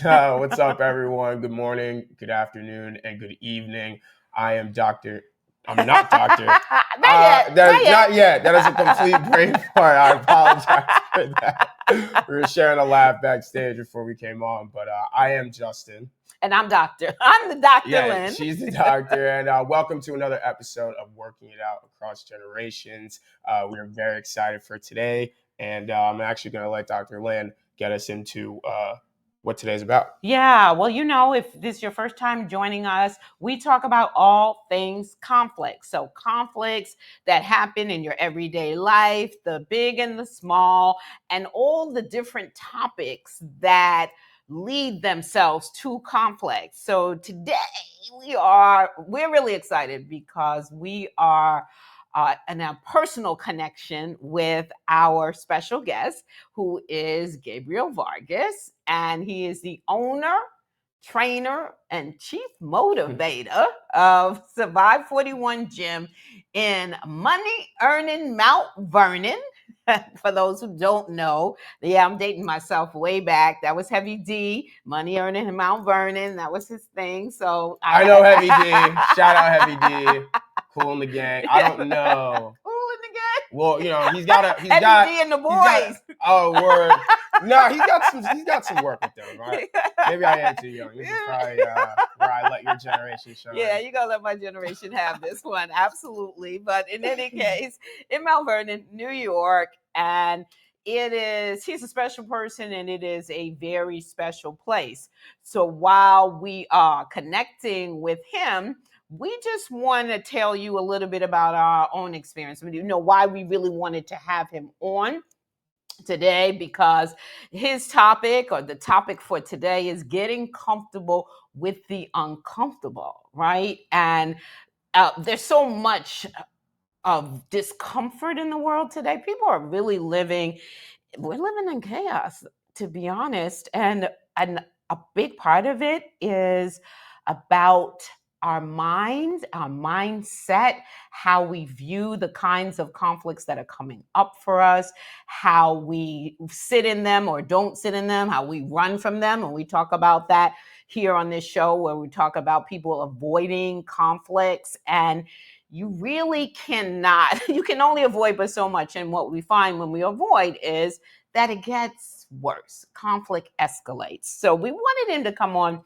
What's up, everyone? Good morning, good afternoon, and good evening. I am Doctor. I'm not Doctor. Not That is yet. not yet. That is a complete brain fart. I apologize for that. We were sharing a laugh backstage before we came on, but I am Justin. And I'm Doctor. I'm the Dr. Yeah, Lynn. she's the doctor, and welcome to another episode of Working It Out Across Generations. We are very excited for today, and I'm actually going to let Dr. Lynn get us into what today's about. Yeah, well, if this is your first time joining us, we talk about all things conflict. So, conflicts that happen in your everyday life, the big and the small, and all the different topics that lead themselves to conflict. So, today we're really excited because we are in a personal connection with our special guest, who is Gabriel Vargas, and he is the owner, trainer, and chief motivator of Survive 41 Gym in Money Earning Mount Vernon. For those who don't know, yeah, I'm dating myself way back. That was Heavy D, Money Earning in Mount Vernon. That was his thing. So I know Heavy D. Shout out Heavy D. Cool in the gang. I don't know. Cool in the gang. Well, he's got Heavy D and the boys. Word. No, he's got some work with them, right? Maybe I am too young. This is probably where I let your generation shine. Yeah, you're gonna let my generation have this one. Absolutely. But in any case, in Mount Vernon, New York, and he's a special person, and it is a very special place. So while we are connecting with him, we just want to tell you a little bit about our own experience. Why we really wanted to have him on today, because his topic, or the topic for today, is getting comfortable with the uncomfortable, right? And there's so much of discomfort in the world today. People are really we're living in chaos, to be honest. And a big part of it is about our minds, our mindset, how we view the kinds of conflicts that are coming up for us, how we sit in them or don't sit in them, how we run from them. And we talk about that here on this show, where we talk about people avoiding conflicts. And you really cannot, you can only avoid but so much. And what we find when we avoid is that it gets worse. Conflict escalates. So we wanted him to come on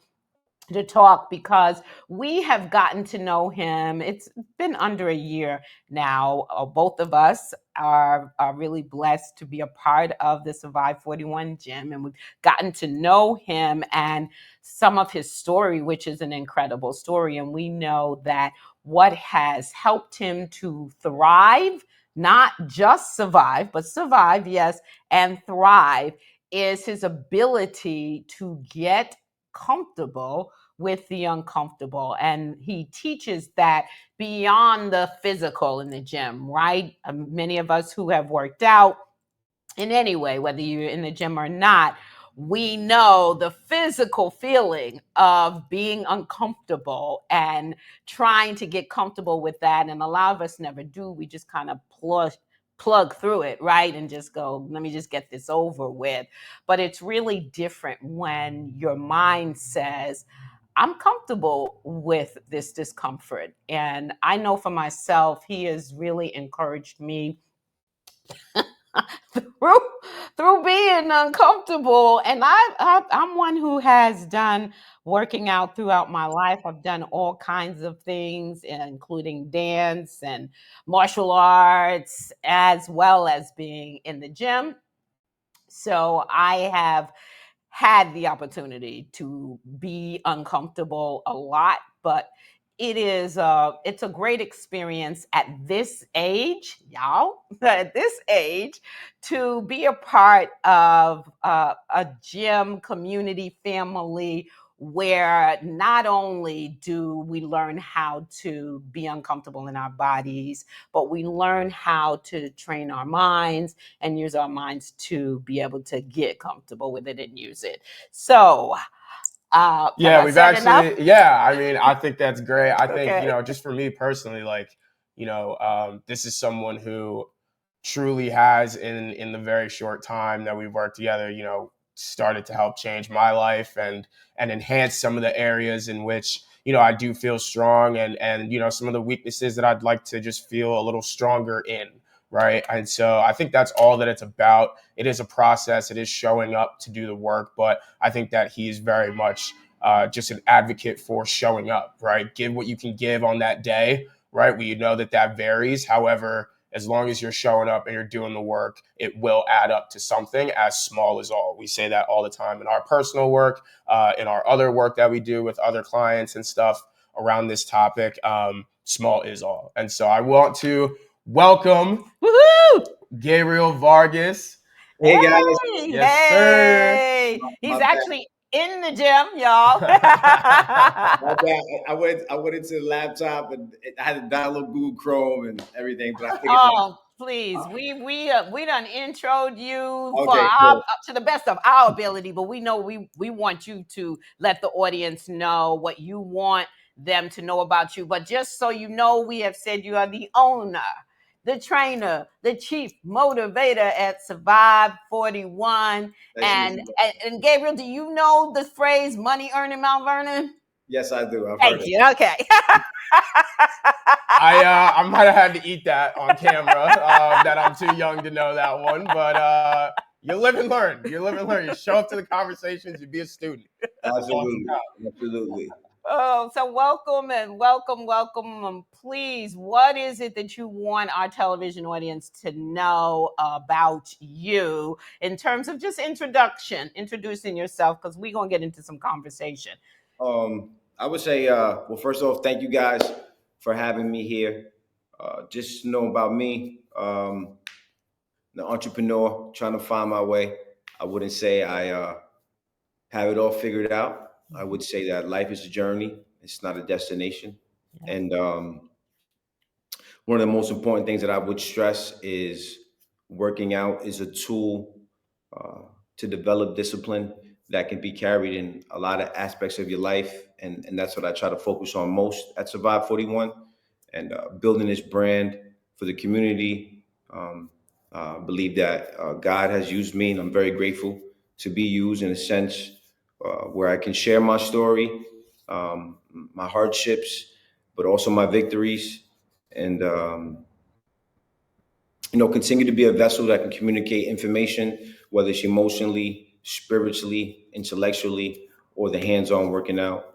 to talk, because we have gotten to know him. It's been under a year now. Both of us are really blessed to be a part of the Survive 41 Gym, and we've gotten to know him and some of his story, which is an incredible story. And we know that what has helped him to thrive, not just survive, but survive, yes, and thrive, is his ability to get comfortable with the uncomfortable. And he teaches that beyond the physical in the gym, right? Many of us who have worked out in any way, whether you're in the gym or not, we know the physical feeling of being uncomfortable and trying to get comfortable with that. And a lot of us never do. We just kind of plug through it, right? And just go, let me just get this over with. But it's really different when your mind says, I'm comfortable with this discomfort. And I know for myself, he has really encouraged me through being uncomfortable. And I'm one who has done working out throughout my life. I've done all kinds of things, including dance and martial arts, as well as being in the gym. So I have had the opportunity to be uncomfortable a lot, but it's a great experience at this age, y'all, at this age, to be a part of a gym community family, where not only do we learn how to be uncomfortable in our bodies, but we learn how to train our minds and use our minds to be able to get comfortable with it and use it. So, Yeah, we've actually, enough? yeah, I mean, I think that's great. I think, Okay. just for me personally, like, this is someone who truly has in the very short time that we've worked together, started to help change my life and enhance some of the areas in which I do feel strong, and some of the weaknesses that I'd like to just feel a little stronger in. Right. And so I think that's all that it's about. It is a process. It is showing up to do the work. But I think that he's very much just an advocate for showing up. Right. Give what you can give on that day. Right. We know that varies. However, as long as you're showing up and you're doing the work, it will add up to something as small as all. We say that all the time in our personal work, in our other work that we do with other clients and stuff around this topic. Small is all. And so I want to welcome Gabriel Vargas. Hey guys. Yes, sir. Hey, he's My actually in the gym, y'all. bad. I went into the laptop and I had to download Google Chrome and everything, but I figured Oh, please. We done introed you for Okay, cool. up to the best of our ability, but we know we want you to let the audience know what you want them to know about you. But just so you know, we have said you are the owner, the trainer, the chief motivator at Survive 41. That's easy. And Gabriel, do you know the phrase money earning Mount Vernon? Yes, I do. I've heard Thank it. you. Okay. I might have had to eat that on camera. That I'm too young to know that one, but you live and learn. You live and learn. You show up to the conversations. You be a student. Absolutely. Absolutely. Oh, so welcome and welcome. Please, what is it that you want our television audience to know about you in terms of just introducing yourself, because we're going to get into some conversation. I would say, well, first off, thank you guys for having me here. Just know about me, the entrepreneur trying to find my way. I wouldn't say I have it all figured out. I would say that life is a journey. It's not a destination. Yeah. And one of the most important things that I would stress is working out is a tool to develop discipline that can be carried in a lot of aspects of your life. And that's what I try to focus on most at Survive 41, and building this brand for the community. Believe that God has used me, and I'm very grateful to be used in a sense where I can share my story, my hardships, but also my victories, and continue to be a vessel that can communicate information, whether it's emotionally, spiritually, intellectually, or the hands-on working out,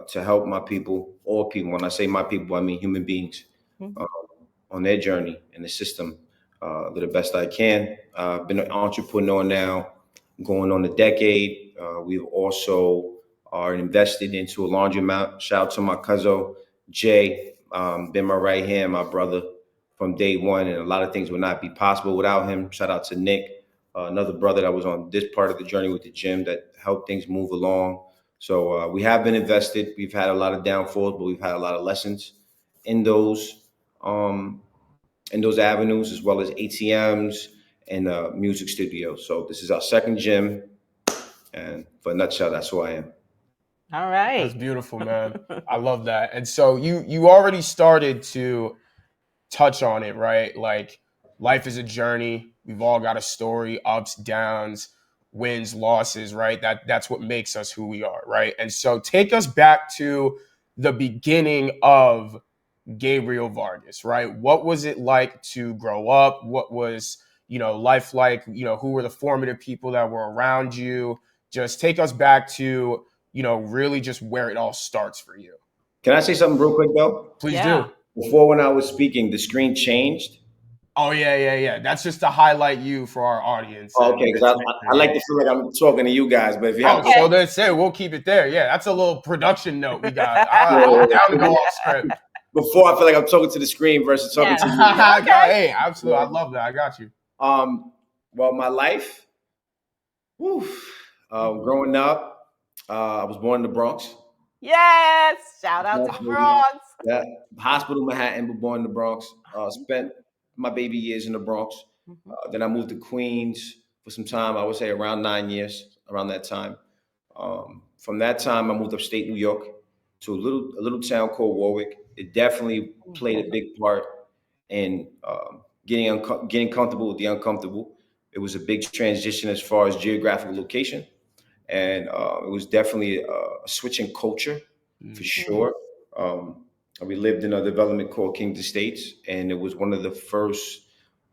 to help my people, all people. When I say my people, I mean human beings, Mhm. on their journey in the system, to the best I can. I've been an entrepreneur now, going on a decade. We've also are invested into a laundromat. Shout out to my cousin Jay, been my right hand, my brother from day one, and a lot of things would not be possible without him. Shout out to Nick, another brother that was on this part of the journey with the gym that helped things move along. So we have been invested. We've had a lot of downfalls, but we've had a lot of lessons in those um, avenues, as well as ATMs and music studios. So this is our second gym, and for a nutshell, that's who I am. All right. That's beautiful, man. I love that. And so you already started to touch on it, right? Like, life is a journey. We've all got a story, ups, downs, wins, losses, right? That's what makes us who we are, right? And so take us back to the beginning of Gabriel Vargas, right? What was it like to grow up? What was, life like? Who were the formative people that were around you? Just take us back to, really just where it all starts for you. Can I say something real quick though? Please Yeah. do. Before, when I was speaking, the screen changed. Oh yeah. That's just to highlight you for our audience. Oh, And okay, because I like to feel like I'm talking to you guys, but if you have oh, so that's it. We'll keep it there. Yeah, that's a little production note we got. I'm down to go off script. before, I feel like I'm talking to the screen versus talking Yeah. to you. Okay. Hey, absolutely. I love that. I got you. Well, my life, whew, growing up, I was born in the Bronx. Yes. Shout out to the Bronx. Yeah, hospital Manhattan, but born in the Bronx. Spent my baby years in the Bronx. Mhm. Then I moved to Queens for some time. I would say around 9 years. Around that time. From that time, I moved upstate New York to a little town called Warwick. It definitely played a big part in getting comfortable with the uncomfortable. It It was a big transition as far as geographical location, and it was definitely a switch in culture for sure. Um, we lived in a development called King's Estates, and it was one of the first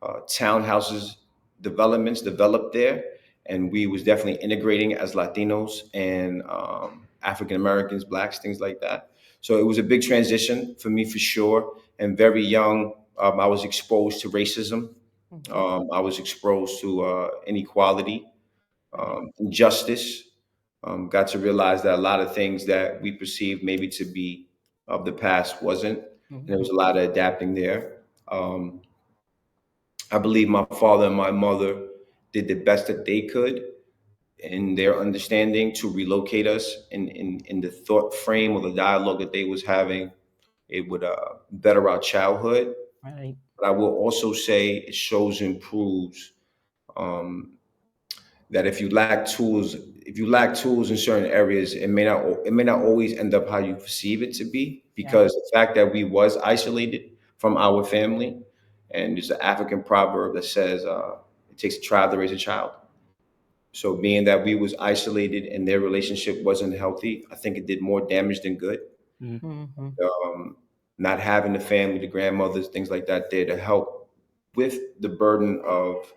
townhouses developments developed there, and we was definitely integrating as Latinos and African Americans, blacks, things like that. So it was a big transition for me for sure. And very young, I was exposed to racism. I was exposed to inequality, injustice. Got to realize that a lot of things that we perceived maybe to be of the past wasn't. And there was a lot of adapting there. I believe my father and my mother did the best that they could in their understanding to relocate us in the thought frame or the dialogue that they was having. It would better our childhood. Right. But I will also say it shows and proves um, that if you lack tools in certain areas, it may not always end up how you perceive it to be, because the fact that we was isolated from our family, and there's an African proverb that says it takes a tribe to raise a child. So being that we was isolated and their relationship wasn't healthy, I think it did more damage than good. Um, Not having the family, the grandmothers, things like that there to help with the burden of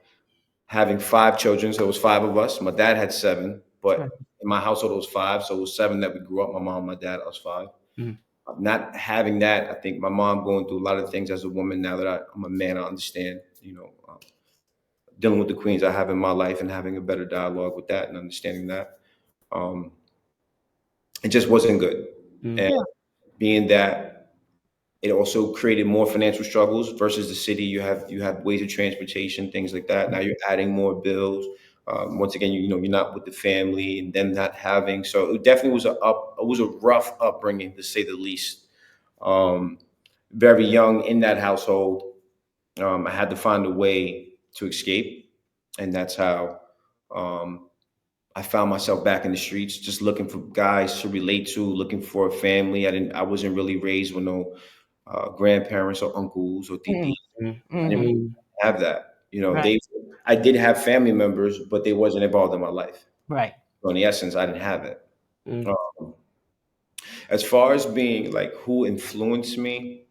having 5 children. So it was 5 of us. My dad had 7, but in my household it was 5. So it was 7 that we grew up. My mom, my dad, I was 5. Not having that, I think my mom going through a lot of things as a woman. Now that I'm a man, I understand, dealing with the queens I have in my life and having a better dialogue with that and understanding that. Um, it just wasn't good. And being that it also created more financial struggles versus the city. You have ways of transportation, things like that. Now you're adding more bills. Once again, you're not with the family and them not having. So it definitely was it was a rough upbringing to say the least. Very young in that household, I had to find a way to escape, and that's how I found myself back in the streets, just looking for guys to relate to, looking for a family. I wasn't really raised with no grandparents or uncles or titis. I didn't really have that. Right. I did have family members, but they wasn't involved in my life. Right. So in the essence, I didn't have it. As far as being like who influenced me,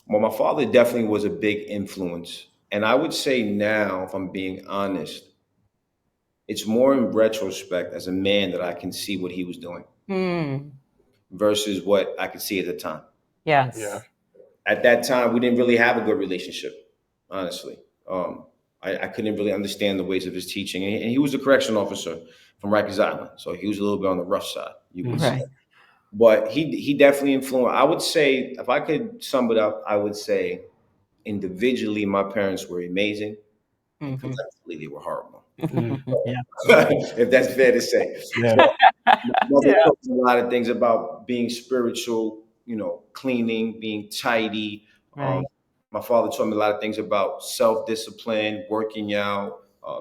well, my father definitely was a big influence. And I would say now, if I'm being honest, it's more in retrospect as a man that I can see what he was doing versus what I could see at the time. Yes. Yeah. At that time, we didn't really have a good relationship, honestly. I couldn't really understand the ways of his teaching. And he was a correction officer from Rikers Island. So he was a little bit on the rough side, you would say. Right. But he definitely influenced. I would say, if I could sum it up, I would say individually, my parents were amazing. And collectively, they were horrible. If that's fair to say. Yeah. So, my mother taught me a lot of things about being spiritual, cleaning, being tidy. Right. My father taught me a lot of things about self-discipline, working out,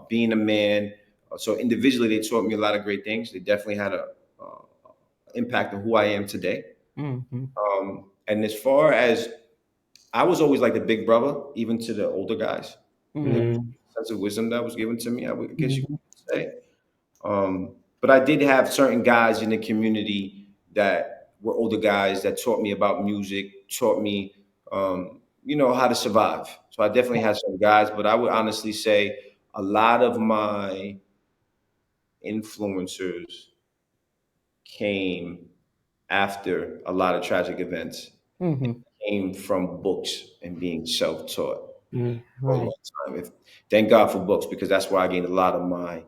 being a man. So individually, they taught me a lot of great things. They definitely had a impact on who I am today. And as far as I was always like the big brother, even to the older guys. Sense of wisdom that was given to me, I guess you could say. But I did have certain guys in the community that were older guys that taught me about music, taught me, how to survive. So I definitely had some guys, but I would honestly say a lot of my influencers came after a lot of tragic events. Came from books and being self-taught. For a long time. Thank God for books, because that's where I gained a lot of my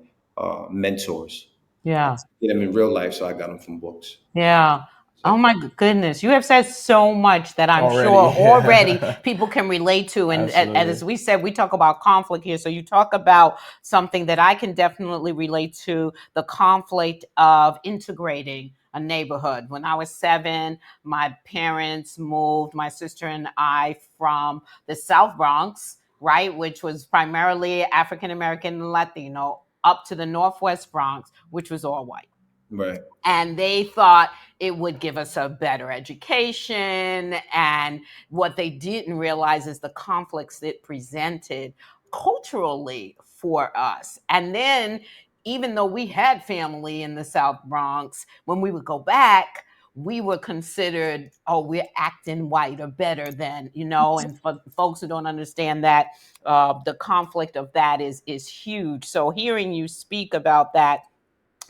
mentors. Yeah. Get them in real life, so I got them from books. Yeah. Oh my goodness. You have said so much that I'm Already. sure already people can relate to. And as we said, we talk about conflict here. So you talk about something that I can definitely relate to, the conflict of integrating a neighborhood. When I was 7, my parents moved my sister and I from the South Bronx, right, which was primarily African American and Latino, up to the Northwest Bronx, which was all white. Right. And they thought it would give us a better education. And what they didn't realize is the conflicts it presented culturally for us. And then, even though we had family in the South Bronx, when we would go back, we were considered, oh, we're acting white or better than, and for folks who don't understand that, the conflict of that is huge. So hearing you speak about that,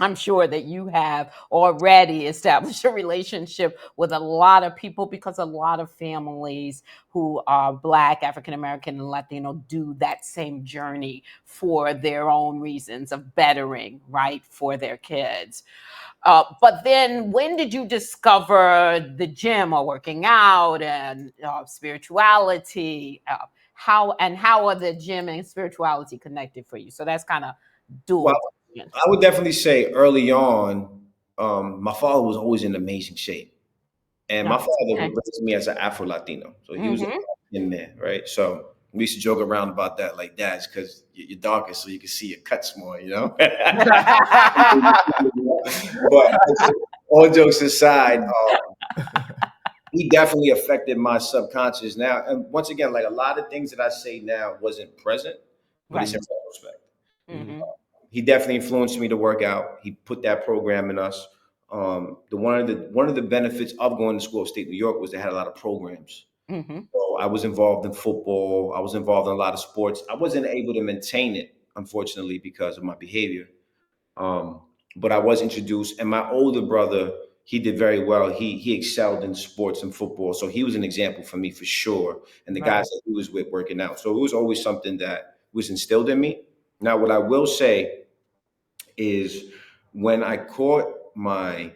I'm sure that you have already established a relationship with a lot of people, because a lot of families who are Black, African American, and Latino do that same journey for their own reasons of bettering, right, for their kids. But then, when did you discover the gym or working out and spirituality? How are the gym and spirituality connected for you? So that's kind of Well, dual question. I would definitely say early on, my father was always in amazing shape. And my Oh, father okay. raised me as an Afro Latino. So he was a Mm-hmm. in man, right? So we used to joke around about that, like, Dad's because you're darker, so you can see your cuts more, you know? But all jokes aside, he definitely affected my subconscious now. And once again, like a lot of things that I say now wasn't present, but it's Right. in retrospect. Mm-hmm. He definitely influenced me to work out. He put that program in us. The one of the benefits of going to school upstate New York was they had a lot of programs. Mm-hmm. So I was involved in football. I was involved in a lot of sports. I wasn't able to maintain it, unfortunately, because of my behavior. Um, but I was introduced, and my older brother, he did very well. He excelled in sports and football, so he was an example for me for sure. And the Right. guys that he was with working out, so it was always something that was instilled in me. Now, what I will say is, when I caught my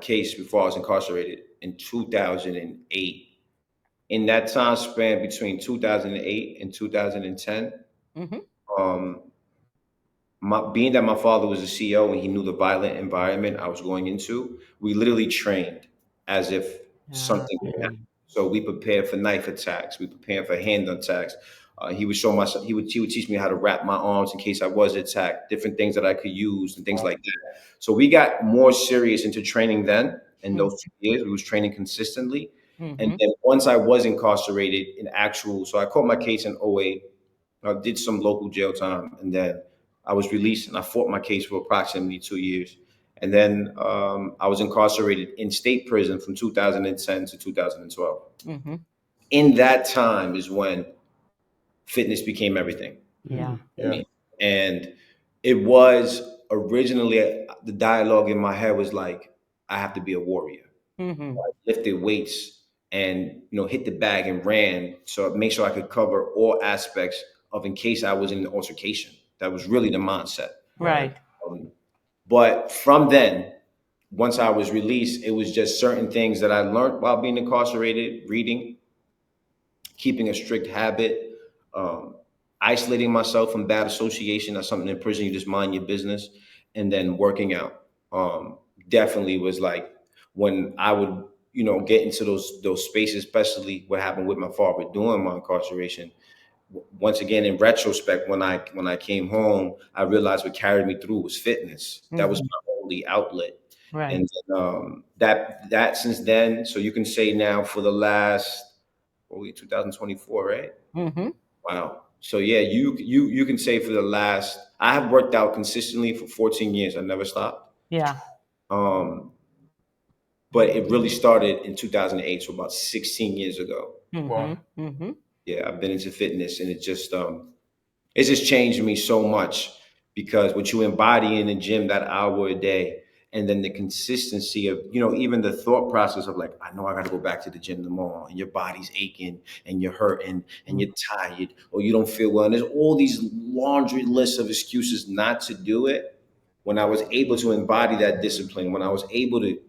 case before I was incarcerated in 2008, in that time span between 2008 and 2010, Mm-hmm. um, being that my father was a CEO and he knew the violent environment I was going into, we literally trained as if Yeah. something would happen. So we prepared for knife attacks, we prepared for hand attacks. He would show my he would teach me how to wrap my arms in case I was attacked, different things that I could use and things like that. So we got more serious into training then. In those 2 years, we was training consistently. And Mm-hmm. then once I was incarcerated in actual, so I caught my case in '08. I did some local jail time, and then I was released, and I fought my case for approximately 2 years. And then I was incarcerated in state prison from 2010 to 2012. Mm-hmm. In that time is when fitness became everything Yeah. for me. And it was originally, the dialogue in my head was like, I have to be a warrior. Mm-hmm. Lifted weights and hit the bag and ran, so make sure I could cover all aspects of in case I was in an altercation. That was really the mindset. Right. But from then, once I was released, it was just certain things that I learned while being incarcerated: reading, keeping a strict habit, um, isolating myself from bad association. That's something in prison, you just mind your business. And then working out. Definitely was like, when I would, get into those spaces, especially what happened with my father during my incarceration. Once again, in retrospect, when I came home, I realized what carried me through was fitness. That was Mm-hmm. my only outlet. Right. And that since then, so you can say now for the last, 2024, right? Mm-hmm. Wow. So yeah, you can say for the last, I have worked out consistently for 14 years. I never stopped. Yeah. Um, but it really started in 2008, so about 16 years ago. Mm-hmm. Mm-hmm. Yeah, I've been into fitness, and it just changed me so much, because what you embody in the gym, that hour a day, and then the consistency of, even the thought process of like, I know I got to go back to the gym tomorrow, and your body's aching and you're hurting and you're tired or you don't feel well. And there's all these laundry lists of excuses not to do it. When I was able to embody that discipline, when I was able to,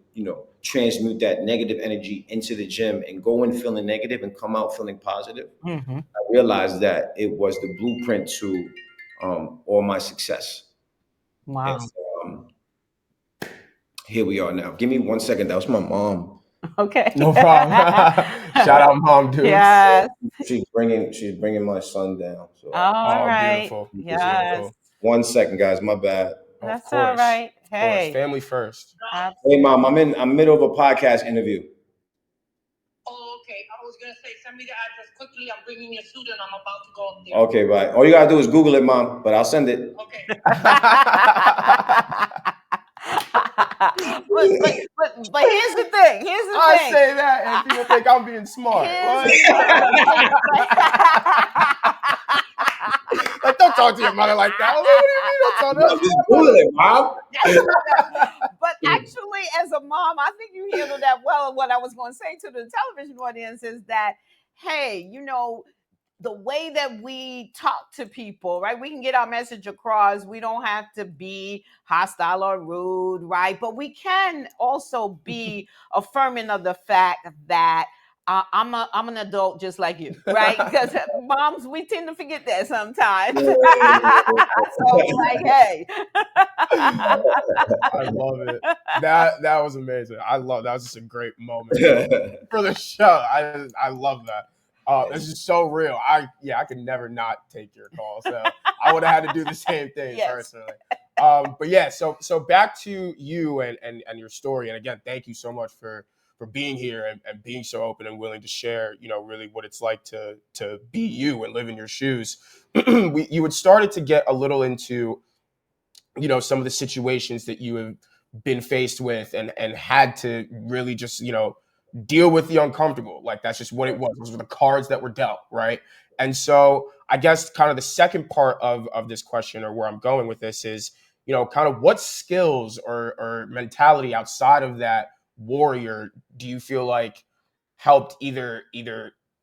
transmute that negative energy into the gym and go in feeling negative and come out feeling positive, Mm-hmm. I realized that it was the blueprint to all my success. And Wow. um, here we are now. Give me 1 second. That was my mom. Okay. No problem. Shout out, mom, dudes. Yes. She's bringing my son down. So All Oh, right. beautiful, Yes. beautiful. 1 second, guys. My bad. Of That's all course, right. of course. Hey. Family first. Hey, mom. Absolutely. I'm middle of a podcast interview. Oh, okay. I was gonna say send me the address quickly. I'm bringing your suit and I'm about to go up there. Okay, right. All you gotta do is Google it, Mom, but I'll send it. Okay. but here's the thing. I say that and people think I'm being smart. Like, don't talk to your mother like that. What do you mean don't talk to her? Just Google it, Mom. But actually, as a mom, I think you handled that well. And what I was going to say to the television audience is that, hey, the way that we talk to people, right? We can get our message across. We don't have to be hostile or rude, right? But we can also be affirming of the fact that I'm an adult just like you, right? Because moms, we tend to forget that sometimes. So like, hey. I love it. That was amazing. That was just a great moment for the show. I love that. This is so real. I could never not take your call. So I would have had to do the same thing personally. But yeah, so back to you and your story. And again, thank you so much for being here and being so open and willing to share, really what it's like to be you and live in your shoes. You had started to get a little into, some of the situations that you have been faced with and had to really just, deal with the uncomfortable. Like, that's just what it was. Those were the cards that were dealt, right? And so I guess kind of the second part of this question, or where I'm going with this, is, kind of what skills or mentality outside of that warrior do you feel like helped either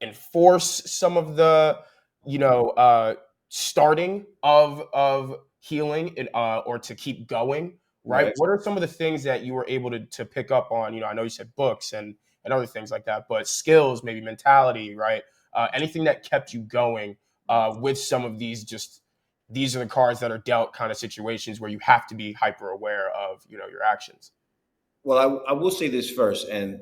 enforce some of the, starting of healing or to keep going, right? What are some of the things that you were able to pick up on? I know you said books and other things like that, but skills, maybe mentality, right? Anything that kept you going with some of these, just these are the cards that are dealt kind of situations where you have to be hyper aware of, your actions. Well, I will say this first, and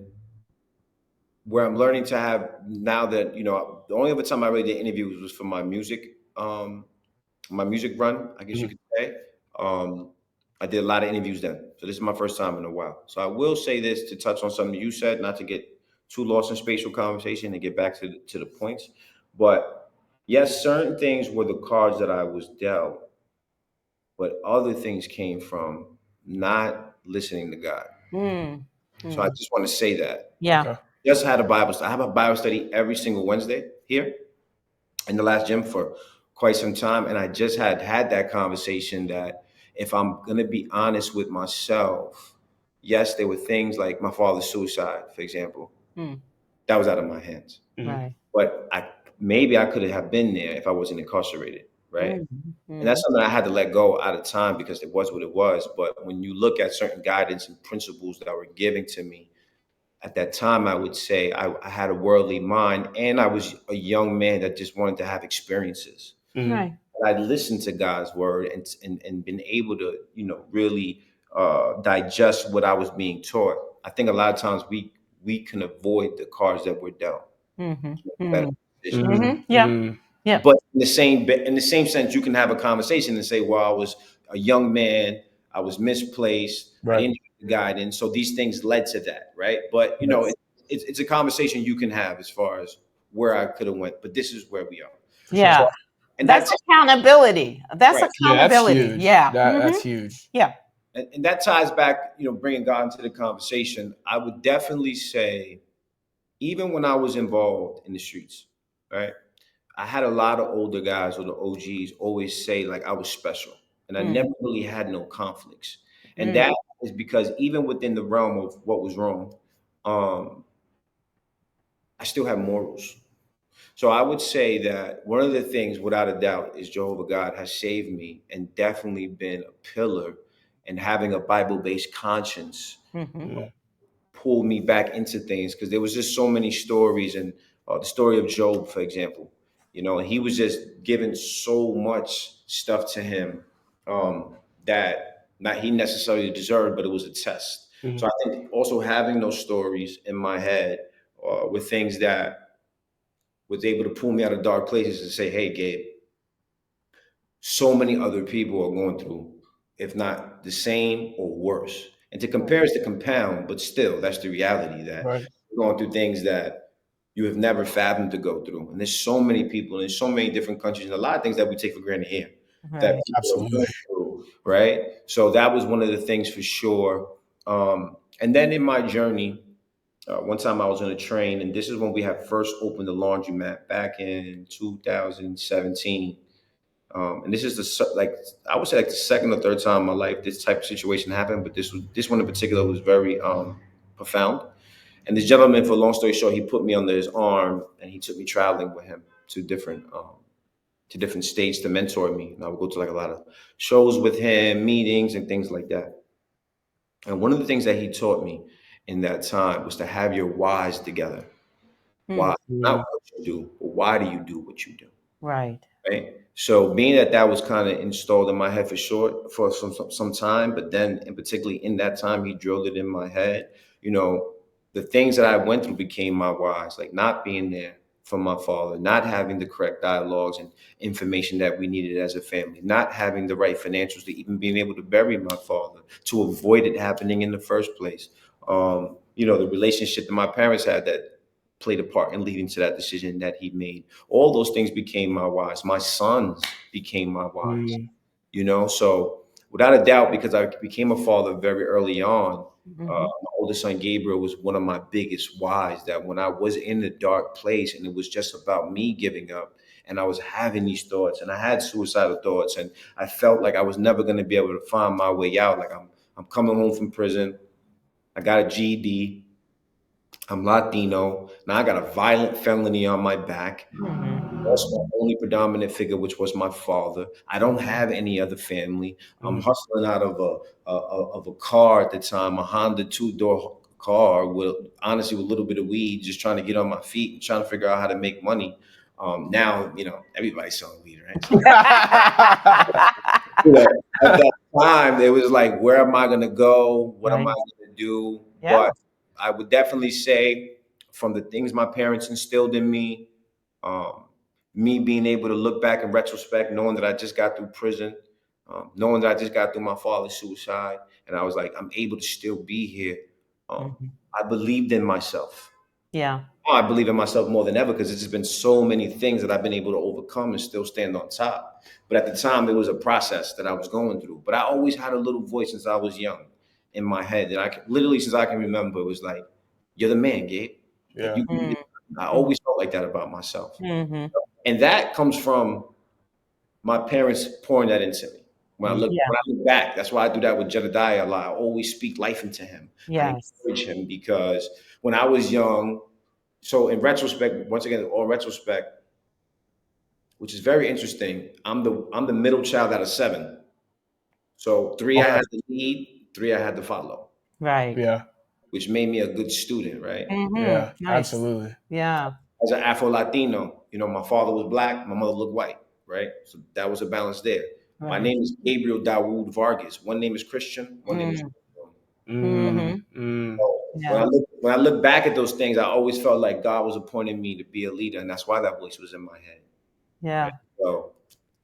where I'm learning to have now that, the only other time I really did interviews was for my music run, I guess you could say. I did a lot of interviews then. So this is my first time in a while. So I will say this to touch on something you said, not to get too lost in spatial conversation and get back to the points. But yes, certain things were the cards that I was dealt, but other things came from not listening to God. So I just want to say that. Yeah. Okay. Just had a Bible study. I have a Bible study every single Wednesday here in the last gym for quite some time. And I just had that conversation that if I'm going to be honest with myself, yes, there were things like my father's suicide, for example. That was out of my hands. Right. But maybe I could have been there if I wasn't incarcerated, right? And that's something I had to let go out of time because it was what it was. But when you look at certain guidance and principles that were given to me, at that time, I would say I had a worldly mind, and I was a young man that just wanted to have experiences. Right. I listened to God's word and been able to, really digest what I was being taught. I think a lot of times we can avoid the cards that we're dealt. Yeah. But in the same sense, you can have a conversation and say, "Well, I was a young man, I was misplaced, I didn't have the guidance, so these things led to that, right?" But it's a conversation you can have as far as where I could have went, but this is where we are. Yeah, so, and that's accountability. That's accountability. Yeah, that's huge. Yeah, and that ties back, bringing God into the conversation. I would definitely say, even when I was involved in the streets, right? I had a lot of older guys or the OGs always say like I was special, and I never really had no conflicts. And that is because even within the realm of what was wrong, I still have morals. So I would say that one of the things, without a doubt, is Jehovah God has saved me and definitely been a pillar, and having a Bible-based conscience pulled me back into things, because there was just so many stories, and the story of Job, for example, and he was just given so much stuff to him that not he necessarily deserved, but it was a test. So I think also having those stories in my head were things that was able to pull me out of dark places and say, "Hey, Gabe, so many other people are going through, if not the same or worse." And to compare is to compound, but still, that's the reality, that you're going through things that you have never fathomed to go through. And there's so many people in so many different countries and a lot of things that we take for granted here that Right. people are Absolutely. going through, right? So that was one of the things for sure. And then in my journey, one time I was on a train, and this is when we had first opened the laundromat back in 2017. And this is like I would say like the second or third time in my life this type of situation happened, but this one in particular was very profound. And this gentleman, for a long story short, he put me under his arm and he took me traveling with him to different states to mentor me. And I would go to like a lot of shows with him, meetings and things like that. And one of the things that he taught me in that time was to have your whys together. Mm. Why? Not Mm, what you do, but why do you do what you do? Right. Right. So being that that was kind of installed in my head for short for some time, but then in particularly in that time, he drilled it in my head. You know, the things that I went through became my whys, like not being there for my father, not having the correct dialogues and information that we needed as a family, not having the right financials to even being able to bury my father, to avoid it happening in the first place. You know, the relationship that my parents had that played a part in leading to that decision that he made. All those things became my whys. My sons became my whys. mm, You know, so without a doubt, because I became a father very early on, Hmm. my oldest son Gabriel was one of my biggest whys. That when I was in a dark place and it was just about me giving up, and I was having these thoughts, and I had suicidal thoughts, and I felt like I was never going to be able to find my way out. Like I'm coming home from prison. I got a GED. I'm Latino. Now I got a violent felony on my back. Hmm. Lost my only predominant figure, which was my father. I don't have any other family. I'm mm. hustling out of a car at the time, a Honda 2-door car with honestly with a little bit of weed, just trying to get on my feet and trying to figure out how to make money. Now, you know, everybody's selling weed, right? So, you know, at that time, it was like, where am I going to go? What am Right. I going to do? Yeah. But I would definitely say, from the things my parents instilled in me, um, me being able to look back in retrospect, knowing that I just got through prison, knowing that I just got through my father's suicide, and I was like, I'm able to still be here. Um, Hmm. I believed in myself. Yeah. Now I believe in myself more than ever because it's just been so many things that I've been able to overcome and still stand on top. But at the time, it was a process that I was going through. But I always had a little voice since I was young in my head, and literally since I can remember, it was like, "You're the man, Gabe. Like Yeah. you can do Mm-hmm. this." I always felt like that about myself, Mm-hmm. and that comes from my parents pouring that into me. Mm, Yeah. When I look back, that's why I do that with Jedediah a lot. I always speak life into him. I Yes. encourage him because when I was young, so in retrospect, once again, all retrospect, which is very interesting, I'm the middle child out of seven. So three I okay. had to lead, three I had to follow, Right. Yeah. which made me a good student, right? Mm-hmm. Yeah. Nice. Absolutely. Yeah. As an Afro Latino, you know, my father was black, my mother looked white, right? So that was a balance there. My Right. name is Gabriel Dawood Vargas. One name is Christian, one name is Mm. Muslim. Mm, Mm-hmm. mm, So Yeah. when I look back at those things, I always felt like God was appointing me to be a leader, and that's why that voice was in my head, right? Yeah. So,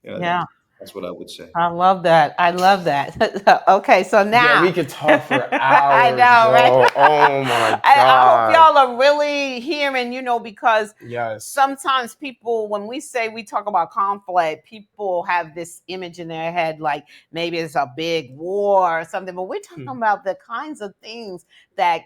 you know, Yeah. that's what I would say. I love that. I love that. Okay, so yeah, now we could talk for I hours, know, right? bro. Oh my I hope God. y'all are really hearing, because Yes. sometimes people, when we talk about conflict, people have this image in their head like maybe it's a big war or something, but we're talking Mm, about the kinds of things that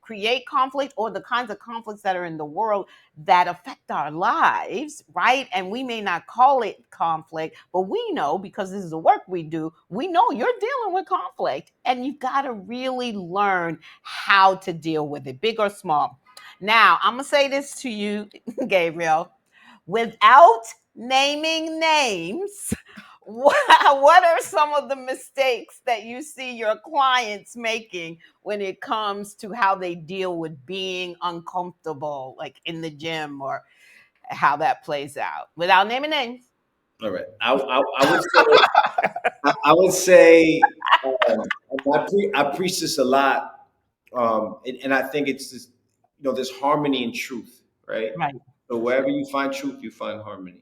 create conflict, or the kinds of conflicts that are in the world that affect our lives, right? And we may not call it conflict, but we know, because this is the work we do, we know you're dealing with conflict, and you've got to really learn how to deal with it, big or small. Now, I'm going to say this to you, Gabriel, without naming names. What are some of the mistakes that you see your clients making when it comes to how they deal with being uncomfortable, like in the gym, or how that plays out? Without naming names. All right. I would say I preach this a lot, and I think it's just, there's harmony in truth, right? Right. So wherever you find truth, you find harmony.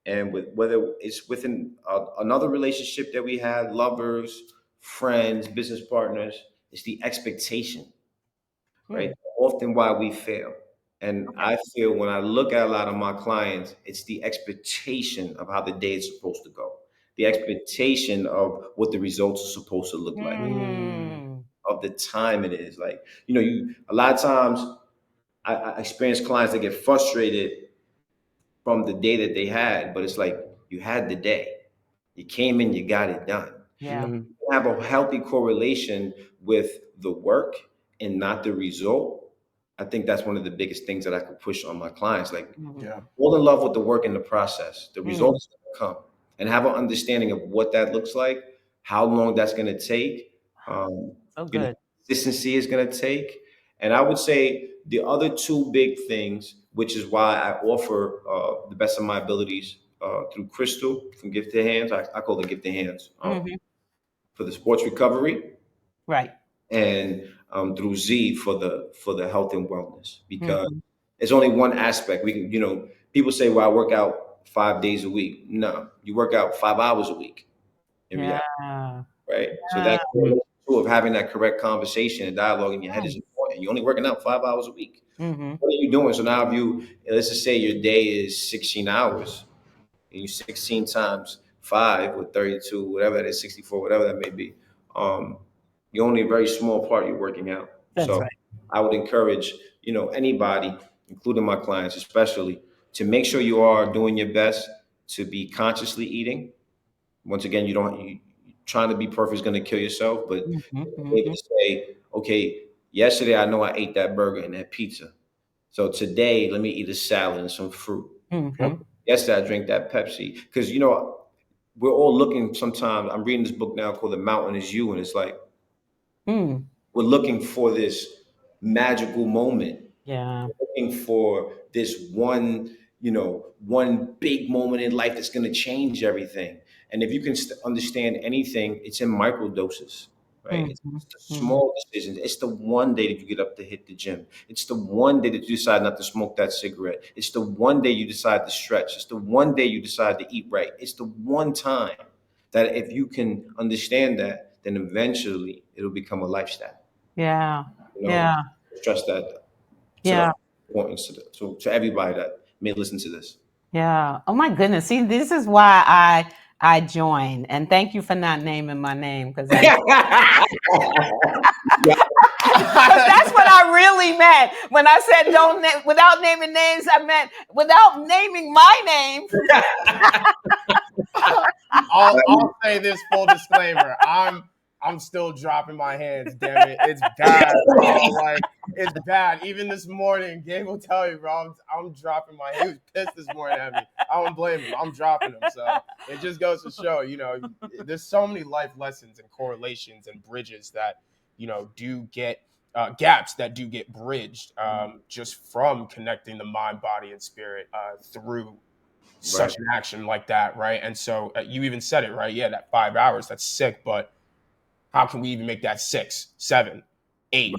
And whether it's within another relationship that we have, lovers, friends, business partners, it's the expectation, right? Hmm. Often why we fail. And I feel when I look at a lot of my clients, it's the expectation of how the day is supposed to go, the expectation of what the results are supposed to look like, Mm. of the time it is. Like, you a lot of times I experience clients that get frustrated from the day that they had, but it's like you had the day. You came in, you got it done. Yeah. Have a healthy correlation with the work and not the result. I think that's one of the biggest things that I could push on my clients. Like, Mhm. Yeah. fall in love with the work and the process. The Mm. results come, and have an understanding of what that looks like, how long that's going to take, So you know, good. consistency is going to take. And I would say the other two big things, which is why I offer the best of my abilities through Crystal from Gifted Hands. I call it Gifted Hands Hmm. for the sports recovery, Right. and through Z for the health and wellness, because Hmm. it's only one aspect. We can, people say, "Well, I work out 5 days a week." No, you work out 5 hours a week in Yeah. reality, right? So Yeah. that correlation too of having that correct conversation and dialogue in your head is important. You're only working out 5 hours a week. Mm-hmm. What are you doing? So now, if let's just say your day is 16 hours, and you 16 times 5 or 32, whatever that is, 64, whatever that may be, you're only a very small part you're working out. That's So right. I would encourage, anybody, including my clients especially, to make sure you are doing your best to be consciously eating. Once again, trying to be perfect is going to kill yourself, but Mm-hmm. be able Mm-hmm. to say, okay, yesterday I know I ate that burger and that pizza. So today, let me eat a salad and some fruit. Mm-hmm. Yep. Yesterday, I drank that Pepsi. Because, we're all looking sometimes. I'm reading this book now called The Mountain Is You, and it's like Mm. we're looking for this magical moment, Yeah. looking for this one big moment in life that's going to change everything. And if you can understand anything, it's in micro doses, right? Mm-hmm. It's the Mm-hmm. small decisions. It's the one day that you get up to hit the gym. It's the one day that you decide not to smoke that cigarette. It's the one day you decide to stretch. It's the one day you decide to eat right. It's the one time that if you can understand that, then eventually it'll become a lifestyle. Yeah. You know, Yeah. stress that to the Yeah. importance to everybody that may listen to this. Yeah. Oh my goodness. See, this is why I joined. And thank you for not naming my name because I Yeah, because that's what I really meant when I said don't name without naming names. I meant without naming my name. I'll say this full disclaimer. I'm still dropping my hands, damn it. It's bad, bro. Like it's bad. Even this morning, Gabe will tell you, bro, I'm dropping my he was pissed this morning at me. I don't blame him. I'm dropping him. So it just goes to show, there's so many life lessons and correlations and bridges that, do get gaps that do get bridged just from connecting the mind, body, and spirit through right, such an action like that, right? And so you even said it, right? Yeah, that 5 hours, that's sick, but how can we even make that 6, 7, 8,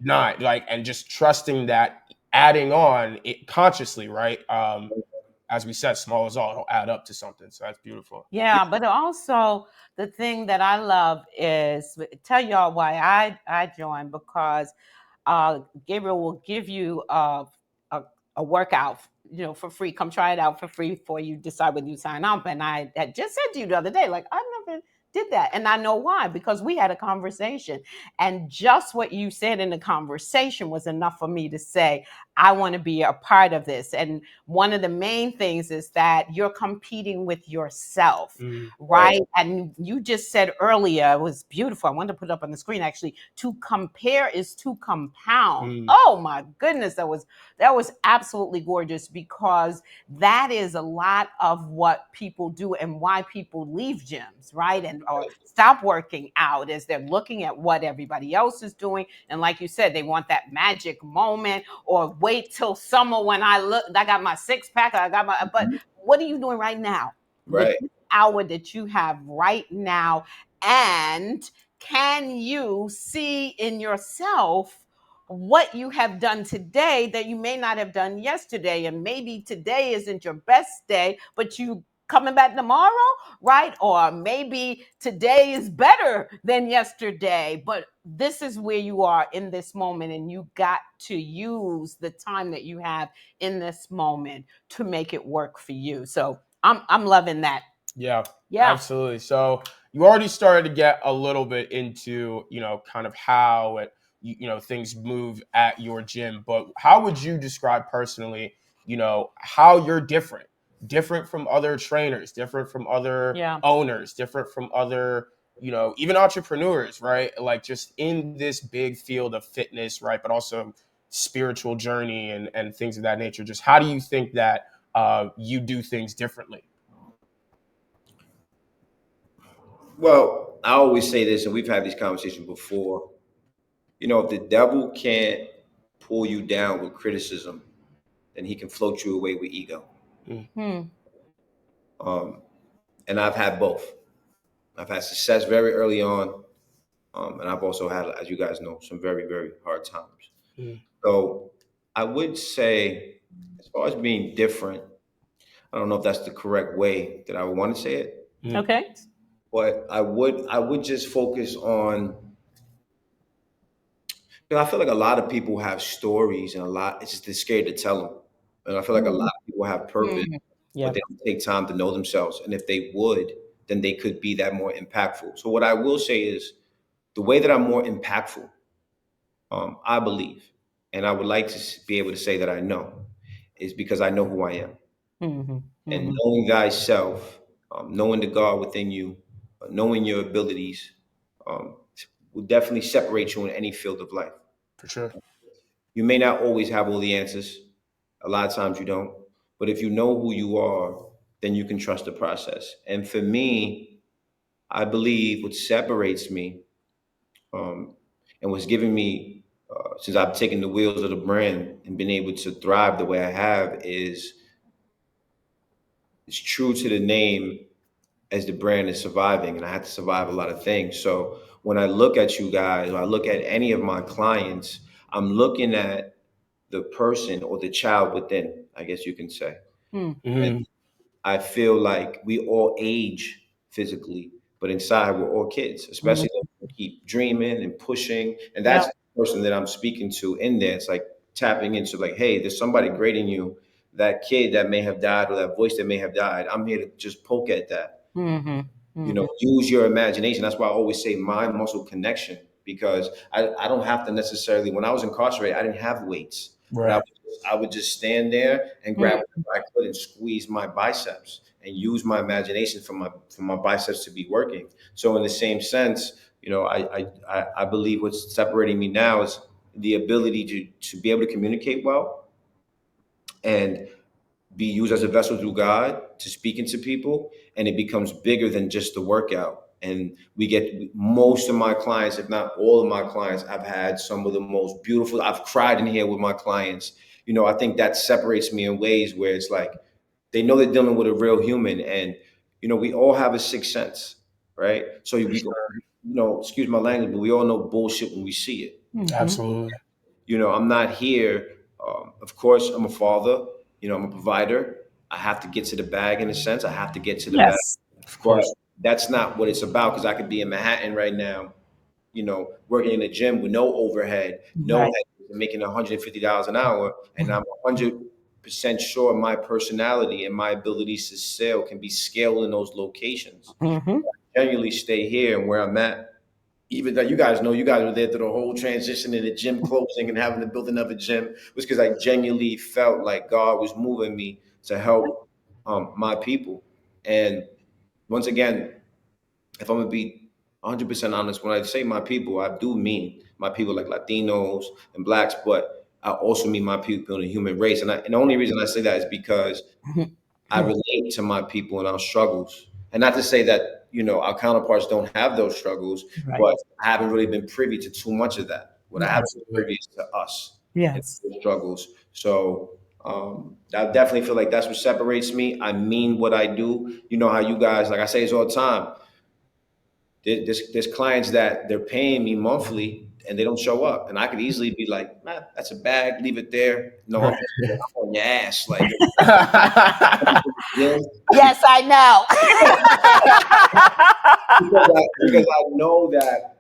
9? Like, and just trusting that adding on it consciously, right? As we said, small as all, it'll add up to something. So that's beautiful. Yeah, but also the thing that I love is tell y'all why I joined because Gabriel will give you a, a workout, for free. Come try it out for free before you decide whether you sign up. And I had just said to you the other day, like I never did that, and I know why because we had a conversation, and just what you said in the conversation was enough for me to say I want to be a part of this. And one of the main things is that you're competing with yourself, right, right? And you just said earlier, it was beautiful. I wanted to put it up on the screen actually. To compare is to compound. Oh my goodness, that was absolutely gorgeous because that is a lot of what people do and why people leave gyms, right? And or stop working out as they're looking at what everybody else is doing. And like you said, they want that magic moment or wait till summer when I got my six pack, but what are you doing right now? With right, this hour that you have right now, and can you see in yourself what you have done today that you may not have done yesterday? And maybe today isn't your best day, but you coming back tomorrow, right? Or maybe today is better than yesterday, but this is where you are in this moment, and you got to use the time that you have in this moment to make it work for you. So I'm loving that. Yeah, Yeah. absolutely. So you already started to get a little bit into, kind of how things move at your gym, but how would you describe personally, how you're different from other trainers, different from other Yeah. owners, different from other, even entrepreneurs, right? Like just in this big field of fitness, right? But also spiritual journey and things of that nature. Just how do you think that you do things differently? Well, I always say this, and we've had these conversations before. If the devil can't pull you down with criticism, then he can float you away with ego. Hmm. Um, and I've had both. I've had success very early on, and I've also had, as you guys know, some very, very hard times. Mm. So I would say, as far as being different, I don't know if that's the correct way that I would want to say it, Mm. Okay. but I would just focus on. I feel like a lot of people have stories, and a lot it's just they're scared to tell them. And I feel like a lot of people have purpose, Mhm. but Yep. they don't take time to know themselves. And if they would, then they could be that more impactful. So what I will say is the way that I'm more impactful, I believe, and I would like to be able to say that I know, is because I know who I am. Mm-hmm. And Mm-hmm. knowing thyself, knowing the God within you, knowing your abilities, um, will definitely separate you in any field of life. For sure. You may not always have all the answers. A lot of times you don't. But if you know who you are, then you can trust the process. And for me, I believe what separates me, um, and what's given me, since I've taken the wheels of the brand and been able to thrive the way I have, is it's true to the name as the brand is surviving. And I had to survive a lot of things. So when I look at you guys, or I look at any of my clients, I'm looking at the person or the child within, I guess you can say. Mm. And Mm. I feel like we all age physically, but inside we're all kids, especially those who keep dreaming and pushing. And Yeah. that's the person that I'm speaking to in there. It's like tapping into like, hey, there's somebody great in you. That kid that may have died or that voice that may have died. I'm here to just poke at that. Mm-hmm. Mm-hmm. Use your imagination. That's why I always say mind muscle connection, because I don't have to necessarily, when I was incarcerated, I didn't have weights, but Right. I would just stand there and grab Mm. whatever I could and squeeze my biceps and use my imagination for my biceps to be working. So in the same sense, I believe what's separating me now is the ability to be able to communicate well and be used as a vessel through God to speak into people, and it becomes bigger than just the workout. And we get most of my clients, if not all of my clients, I've had some of the most beautiful. I've cried in here with my clients. I think that separates me in ways where it's like they know they're dealing with a real human, and we all have a sixth sense, right? So For we go, sure. excuse my language, but we all know bullshit when we see it. Mm-hmm. Absolutely. I'm not here. Of course, I'm a father. I'm a provider. I have to get to the bag in a sense. I have to get to the bag, Yes. Of but course. that's not what it's about. Because I could be in Manhattan right now, working in a gym with no overhead, no Right. head, making $150 an hour, and I'm 100% sure my personality and my abilities to sell can be scaled in those locations. Mm-hmm. Generally, stay here and where I'm at, even that you guys know you guys were there through the whole transition in the gym closing and having to build another gym, was because I genuinely felt like God was moving me to help my people. And once again, if I'm gonna be 100% honest, when I say my people, I do mean my people like Latinos and blacks, but I also mean my people in the human race. And the only reason I say that is because I relate to my people and our struggles. And not to say that, our counterparts don't have those struggles, Right. but I haven't really been privy to too much of that. What I have been Absolutely. privy is to us and Yes. those struggles. So I definitely feel like that's what separates me. I mean what I do. You know how you guys, like I say this all the time, there's clients that they're paying me monthly and they don't show up. And I could easily be like, man, that's a bag, leave it there. No, I'm on your ass. Like, yeah. Yes, I know. Because I know that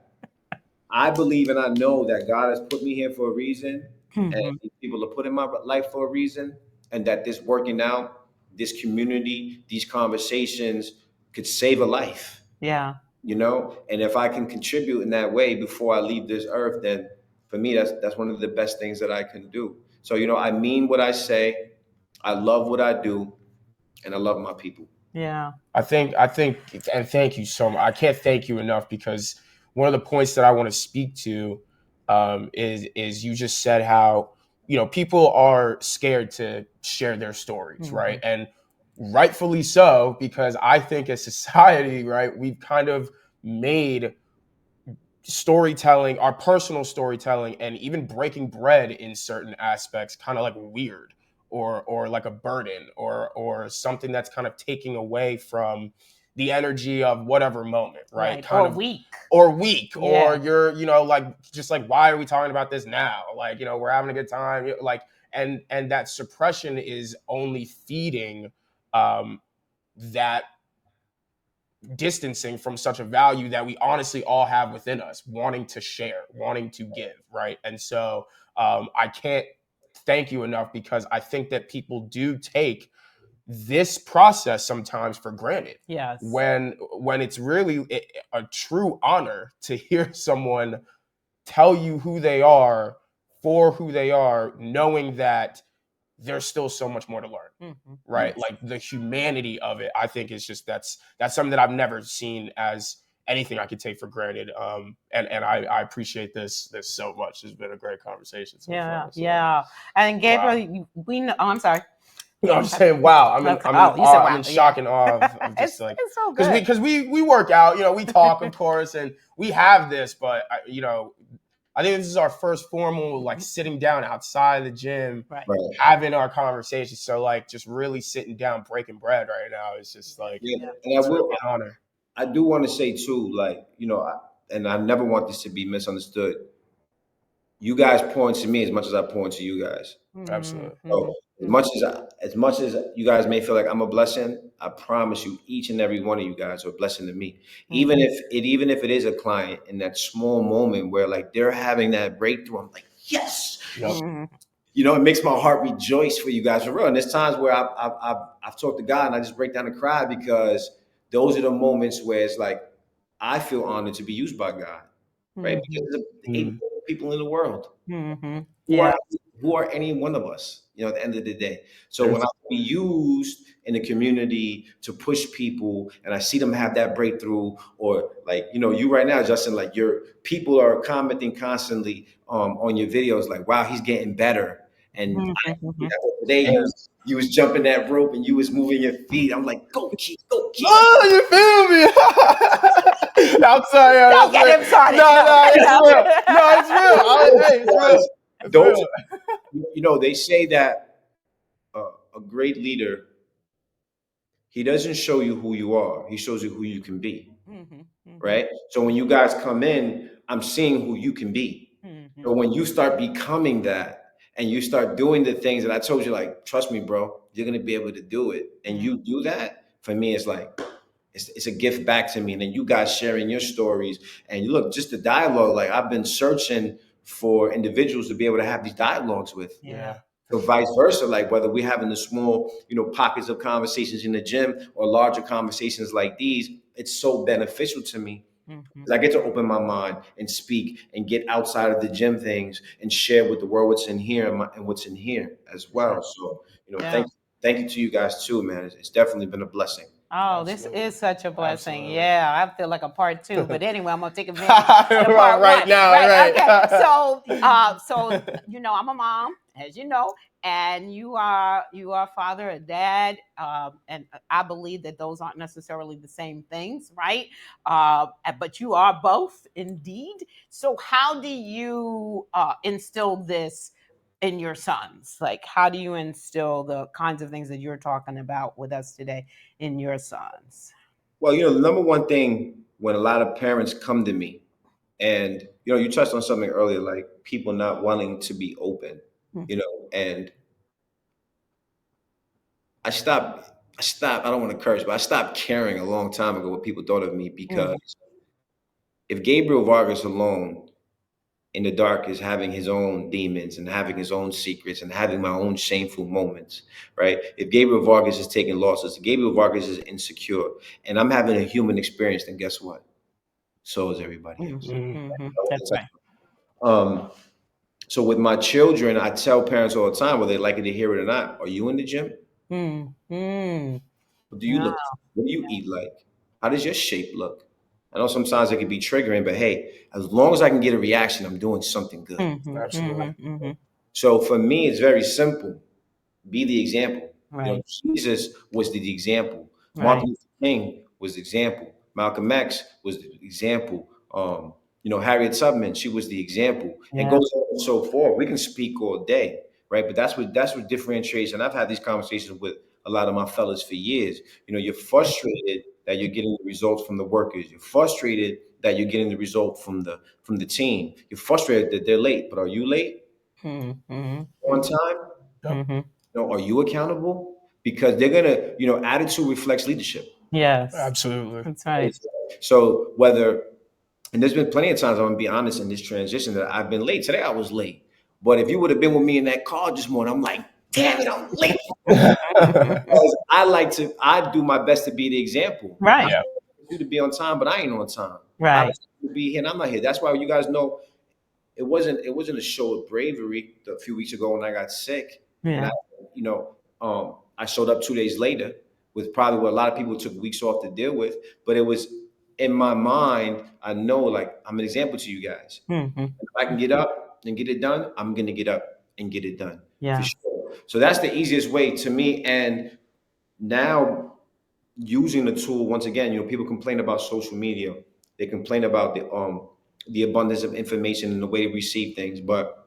I believe and I know that God has put me here for a reason, and Mhm. these people are put in my life for a reason, and that this working out, this community, these conversations could save a life. Yeah. You know, and if I can contribute in that way before I leave this earth, then for me that's one of the best things that I can do. So I mean what I say, I love what I do, and I love my people. Yeah. I think, and thank you so much. I can't thank you enough, because one of the points that I want to speak to is you just said how people are scared to share their stories, right? Mhm. And rightfully so, because I think as society, right, we've kind of made storytelling, our personal storytelling, and even breaking bread in certain aspects kind of like weird, or like a burden, or something that's kind of taking away from the energy of whatever moment, right? Right. Kind Or of, weak. or weak, or Yeah. you're like, just like, why are we talking about this now? Like, we're having a good time, like, and that suppression is only feeding that distancing from such a value that we honestly all have within us, wanting to share, wanting to give, right? And so I can't thank you enough, because I think that people do take this process sometimes for granted, Yes. when it's really a true honor to hear someone tell you who they are, for who they are, knowing that there's still so much more to learn, Mhm. right? Like the humanity of it, I think is just that's something that I've never seen as anything I could take for granted. And I appreciate this so much. It's been a great conversation so Yeah. far. So Yeah. And Gabriel, wow. we know. Oh, I'm sorry. No, I'm just saying, wow. Okay. Oh, you said I'm wow. in Yeah. shock and awe of just like, It's so because we good. because we work out, we talk, of course, and we have this, but I think this is our first formal like sitting down outside the gym, Right. Right. having our conversation. So like just really sitting down, breaking bread right now is just like, Yeah, Yeah. and it's really an honor. I do want to say too, like, and I never want this to be misunderstood. You guys pour into me as much as I pour into you guys. Absolutely. So as much as you guys may feel like I'm a blessing, I promise you, each and every one of you guys are a blessing to me. Even if it is a client in that small moment where like they're having that breakthrough, I'm like, yes. Yep. It makes my heart rejoice for you guys for real. And there's times where I've talked to God and I just break down and cry, because those are the moments where it's like I feel honored to be used by God, right? Because there's the 8 Mm. billion people in the world. Who Yeah. are who are any one of us, at the end of the day. So when There's I be used in the community to push people and I see them have that breakthrough, or like, you right now, Justin, like your people are commenting constantly on your videos, like, wow, he's getting better. And today you was jumping that rope and you was moving your feet. I'm like, go Keith, go Keith. oh, you feel me? I'm sorry. Don't get him started. No, it's real. No, it's real. Hey, it's real. It's Those, real. they say that a great leader, he doesn't show you who you are. He shows you who you can be. Right. So when you guys come in, I'm seeing who you can be. So when you start becoming that and you start doing the things that I told you, like, trust me, bro, you're going to be able to do it. And you do that, for me, it's like, it's a gift back to me. And then you guys sharing your stories, and you look, just the dialogue, like I've been searching for individuals to be able to have these dialogues with. Yeah. So vice versa, like whether we're having the small, pockets of conversations in the gym or larger conversations like these, it's so beneficial to me. Because I get to open my mind and speak and get outside of the gym things and share with the world what's in here and what's in here as well. So, Yeah. thank you to you guys too, man. It's definitely been a blessing. Oh, Absolutely. this is such a blessing. Absolutely. Yeah, I feel like a part 2. But anyway, I'm gonna take advantage of the part right 1. now, right. Okay. So I'm a mom, as you know, and you are a father, a dad, and I believe that those aren't necessarily the same things, right? But you are both indeed. So how do you instill this in your sons? Like, how do you instill the kinds of things that you're talking about with us today in your sons? Well, the number one thing when a lot of parents come to me and you touched on something earlier, like people not wanting to be open, and I don't want to curse, but I stopped caring a long time ago what people thought of me, because if Gabriel Vargas alone in the dark is having his own demons and having his own secrets and having my own shameful moments, right? If Gabriel Vargas is taking losses, if Gabriel Vargas is insecure, and I'm having a human experience, then guess what? So is everybody else. That's right. Um, so with my children, I tell parents all the time, whether they like it to hear it or not, are you in the gym? What do you look like? What do you eat like? How does your shape look? I know sometimes it can be triggering, but hey, as long as I can get a reaction, I'm doing something good. Absolutely. So for me, it's very simple. Be the example. Right. Jesus was the example. Right. Martin Luther King was the example. Malcolm X was the example. Harriet Tubman, she was the example. It Yeah. goes on and so forth. We can speak all day, right? But that's what differentiates. And I've had these conversations with a lot of my fellas for years. You're frustrated that you're getting the results from the workers. You're frustrated that you're getting the result from the team. You're frustrated that they're late, but are you late on time? Yep. Are you accountable? Because they're gonna, attitude reflects leadership. Yes. Absolutely. That's right. So and there's been plenty of times, I'm gonna be honest, in this transition that I've been late. Today I was late. But if you would have been with me in that car this morning, I'm like, damn it, I'm late. Because I do my best to be the example. I Right. Yeah. want you to be on time, but I ain't on time. I Right. want you to be here and I'm not here. That's why you guys know it wasn't a show of bravery a few weeks ago when I got sick. And Yeah. I showed up 2 days later with probably what a lot of people took weeks off to deal with. But it was in my mind, I know, like, I'm an example to you guys. If I can get up and get it done, I'm gonna get up and get it done for Yeah. sure. So that's the easiest way to me. And now using the tool once again, people complain about social media. They complain about the abundance of information and the way they receive things, but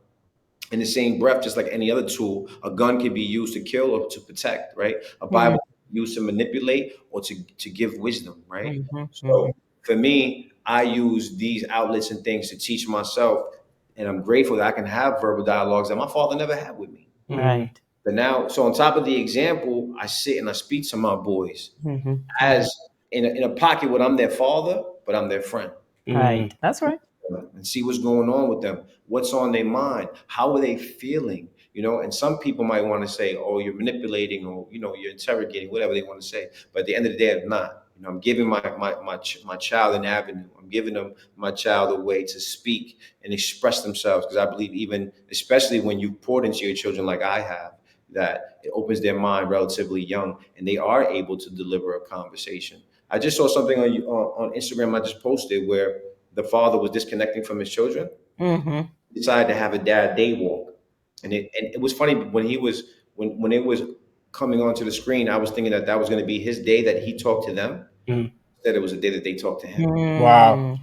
in the same breath, just like any other tool, a gun can be used to kill or to protect, right? A Bible can be used to manipulate or to give wisdom, right? So for me, I use these outlets and things to teach myself, and I'm grateful that I can have verbal dialogues that my father never had with me. Right. But now, so on top of the example, I sit and I speak to my boys Mm-hmm. as in a pocket where I'm their father, but I'm their friend, Right. That's right. and see what's going on with them, what's on their mind, how are they feeling, and some people might want to say, oh, you're manipulating, or you're interrogating, whatever they want to say, but at the end of the day, I'm not. I'm giving my child an avenue. I'm giving them my child a way to speak and express themselves, because I believe, even especially when you poured into your children like I have, that it opens their mind relatively young and they are able to deliver a conversation. I just saw something on Instagram I just posted where the father was disconnecting from his children, decided to have a dad day walk. And it was funny when when it was coming onto the screen, I was thinking that was going to be his day that he talked to them. Mhm. That it was a day that they talked to him. Wow.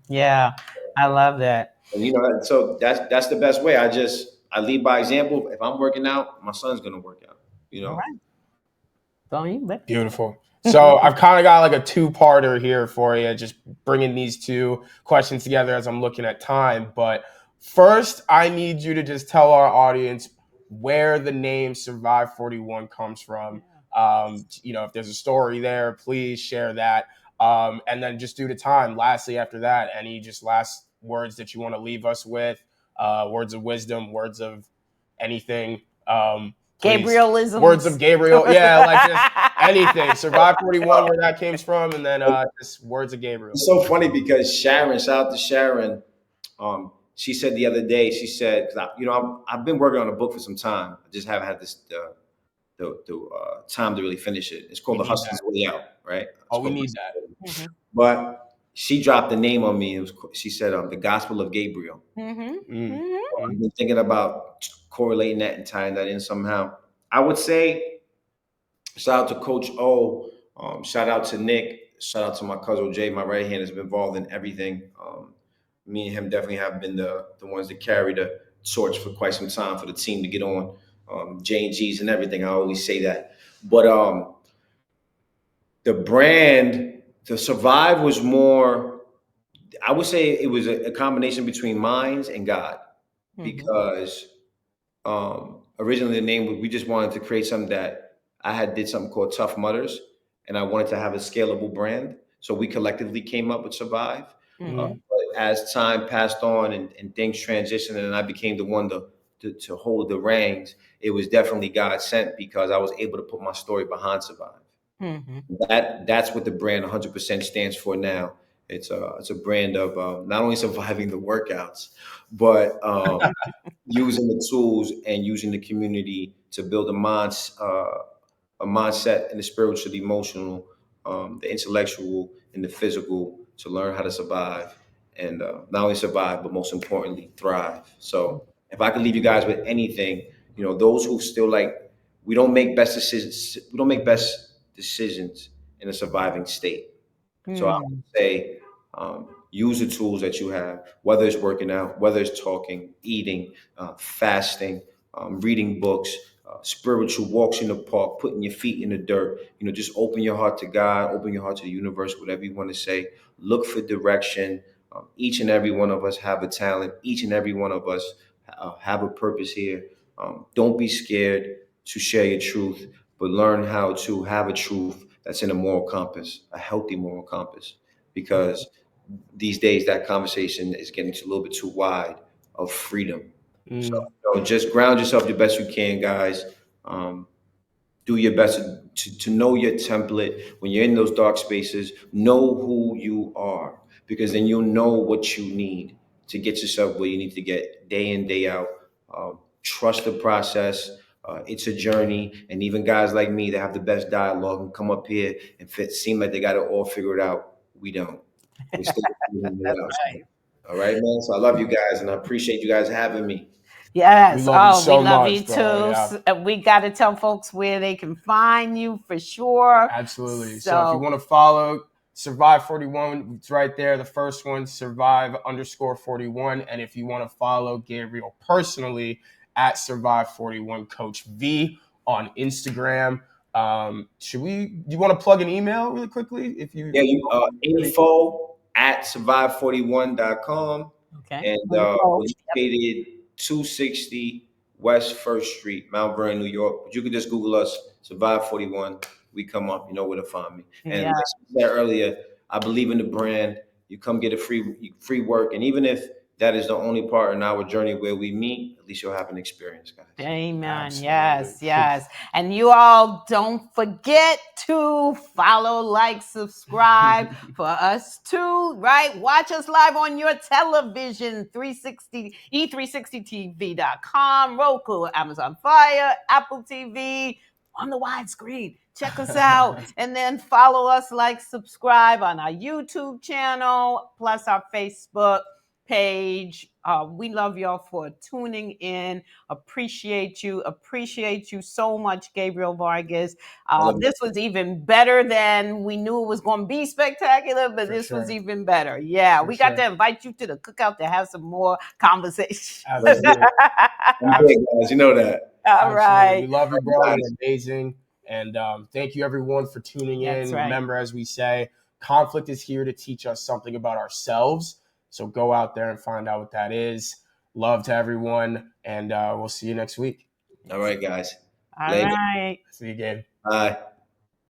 Yeah. I love that. And so that's the best way. I lead by example. If I'm working out, my son's going to work out. All right. Don't you bet. Beautiful. So I've kind of got like a two-parter here for you, just bringing these two questions together as I'm looking at time. But first, I need you to just tell our audience where the name Survive 41 comes from. If there's a story there, please share that. And then just due to time, lastly, after that, any just last words that you want to leave us with, words of wisdom, words of anything. Please. Gabrielisms. Words of Gabriel. Yeah, like just anything. Survive 41, where that came from, and then just words of Gabriel. It's so funny because Sharon, shout out to Sharon. She said the other day, she said, I've been working on a book for some time. I just haven't had the time to really finish it. It's called The Hustler's Way Out, right? We need that. But she dropped the name on me. She said, The Gospel of Gabriel. I've been thinking about correlating that and tying that in somehow. I would say, shout out to Coach O. Shout out to Nick. Shout out to my cousin Jay. My right hand has been involved in everything. Me and him definitely have been the ones that carry the torch for quite some time for the team to get on. J&Gs and everything. I always say that. But the brand, the Survive was more I would say it was a combination between minds and God, because originally the name, we just wanted to create something that I had did something called Tough Mudders, and I wanted to have a scalable brand. So we collectively came up with Survive. But as time passed on and things transitioned, and I became the one to hold the reins, it was definitely God sent, because I was able to put my story behind Survive. That's what the brand 100% stands for now. It's a brand of not only surviving the workouts, but using the tools and using the community to build a mindset and the spiritual, the emotional, the intellectual, and the physical, to learn how to survive, and not only survive, but most importantly, thrive. So if I could leave you guys with anything, those who still like, we don't make best decisions. We don't make best decisions in a surviving state. So I would say, use the tools that you have, whether it's working out, whether it's talking, eating, fasting, reading books, spiritual walks in the park, putting your feet in the dirt. Just open your heart to God, open your heart to the universe, whatever you want to say. Look for direction. Each and every one of us have a talent. Each and every one of us have a purpose here. Don't be scared to share your truth, but learn how to have a truth that's in a moral compass, a healthy moral compass, because these days that conversation is getting a little bit too wide of freedom. So just ground yourself the best you can, guys. Um, do your best to know your template. When you're in those dark spaces, know who you are, because then you'll know what you need to get yourself where you need to get day in, day out. Trust the process. It's a journey. And even guys like me that have the best dialogue and come up here and seem like they got it all figured out, we don't. We still figuring it out. Right. All right, man. So I love you guys, and I appreciate you guys having me. We Yes. love you Oh, we so love you much, bro. Yeah, too. We got to tell folks where they can find you for sure. absolutely. So if you want to follow Survive 41, it's right there. The first one, Survive_41. And if you want to follow Gabriel personally, at Survive 41 Coach V on Instagram. Do you want to plug an email really quickly? If you Yeah, info@survive41.com. Okay. And we're located 260 West First Street, Mount Vernon, New York. But you can just Google us, Survive 41. We come up, you know where to find me. And Yeah. like I said earlier, I believe in the brand. You come get a free work. And even if that is the only part in our journey where we meet, at least you'll have an experience, guys. Amen. Absolutely. Yes, yes. And you all don't forget to follow, like, subscribe for us too, right? Watch us live on your television, 360, e360tv.com, Roku, Amazon Fire, Apple TV, on the widescreen. Check us out. And then follow us, like, subscribe on our YouTube channel, plus our Facebook page. We love y'all for tuning in. Appreciate you so much, Gabriel Vargas. This was even better than we knew it was going to be spectacular, but this was even better. Yeah, we got to invite you to the cookout to have some more conversation. Absolutely. Guys, you know that. All right. We love you, bro. You're amazing. And thank you, everyone, for tuning in. That's right. Remember, as we say, conflict is here to teach us something about ourselves. So go out there and find out what that is. Love to everyone. And we'll see you next week. All right, guys. All right. See you again. Bye.